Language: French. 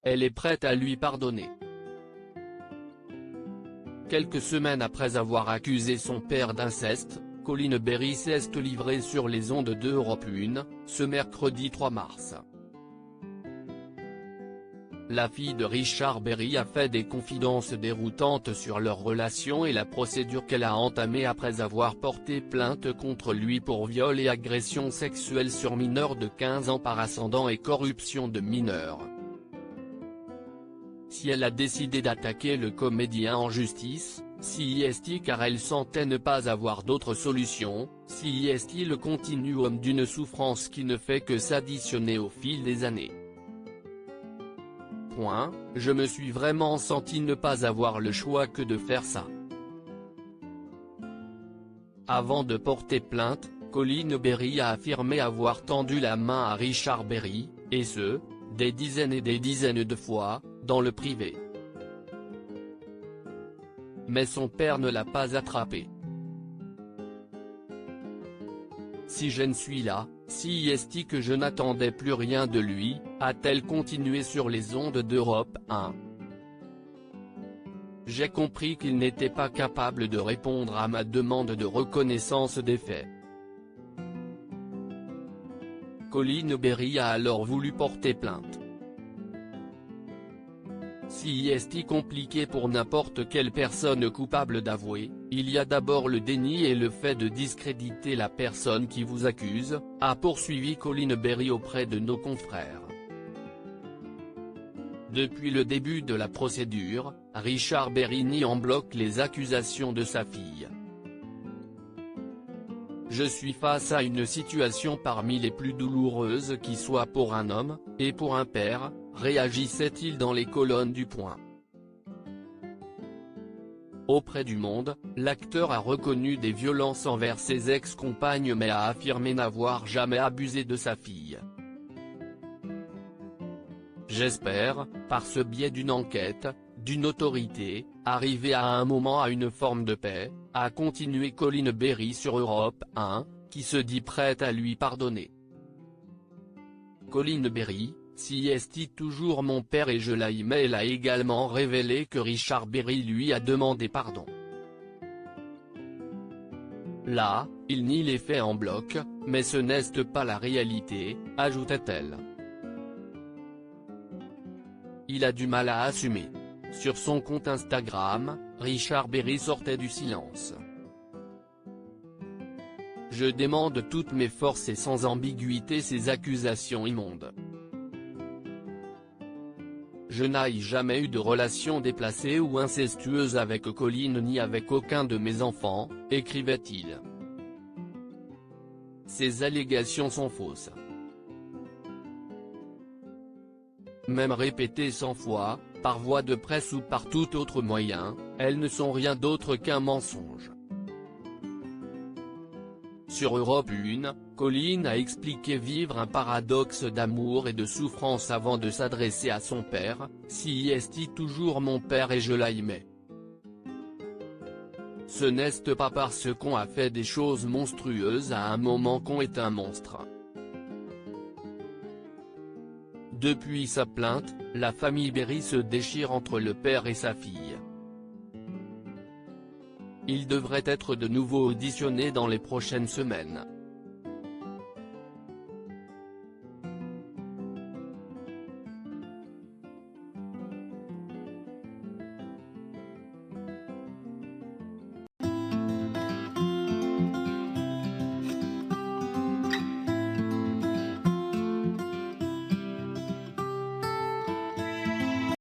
elle est prête à lui pardonner. Quelques semaines après avoir accusé son père d'inceste, Coline Berry s'est livrée sur les ondes d'Europe 1, ce mercredi 3 mars. La fille de Richard Berry a fait des confidences déroutantes sur leur relation et la procédure qu'elle a entamée après avoir porté plainte contre lui pour viol et agression sexuelle sur mineur de 15 ans par ascendant et corruption de mineurs. Si elle a décidé d'attaquer le comédien en justice, c'est car elle sentait ne pas avoir d'autre solution, c'est le continuum d'une souffrance qui ne fait que s'additionner au fil des années. Je me suis vraiment senti ne pas avoir le choix que de faire ça. Avant de porter plainte, Coline Berry a affirmé avoir tendu la main à Richard Berry, et ce, des dizaines et des dizaines de fois, dans le privé. Mais son père ne l'a pas attrapé. Si je ne suis là, c'est que je n'attendais plus rien de lui, a-t-elle continué sur les ondes d'Europe 1. J'ai compris qu'il n'était pas capable de répondre à ma demande de reconnaissance des faits. Coline Berry a alors voulu porter plainte. C'est compliqué pour n'importe quelle personne coupable d'avouer, il y a d'abord le déni et le fait de discréditer la personne qui vous accuse, a poursuivi Coline Berry auprès de nos confrères. Depuis le début de la procédure, Richard Berry nie en bloc les accusations de sa fille. Je suis face à une situation parmi les plus douloureuses qui soit pour un homme, et pour un père, réagissait-il dans les colonnes du Point. Auprès du Monde, l'acteur a reconnu des violences envers ses ex-compagnes mais a affirmé n'avoir jamais abusé de sa fille. J'espère, par ce biais d'une enquête, d'une autorité, arriver à un moment à une forme de paix, a continué Coline Berry sur Europe 1, qui se dit prête à lui pardonner. Coline Berry, c'est toujours mon père et je l'aimais. Elle a également révélé que Richard Berry lui a demandé pardon. Là, il nie les faits en bloc, mais ce n'est pas la réalité, ajoutait-elle. Il a du mal à assumer. Sur son compte Instagram, Richard Berry sortait du silence. Je demande toutes mes forces et sans ambiguïté ces accusations immondes. Je n'ai jamais eu de relation déplacée ou incestueuse avec Coline ni avec aucun de mes enfants, écrivait-il. Ces allégations sont fausses. Même répétées 100 fois, par voie de presse ou par tout autre moyen, elles ne sont rien d'autre qu'un mensonge. Sur Europe 1, Coline a expliqué vivre un paradoxe d'amour et de souffrance avant de s'adresser à son père, c'est toujours mon père et je l'aimais. Ce n'est pas parce qu'on a fait des choses monstrueuses à un moment qu'on est un monstre. Depuis sa plainte, la famille Berry se déchire entre le père et sa fille. Il devrait être de nouveau auditionné dans les prochaines semaines.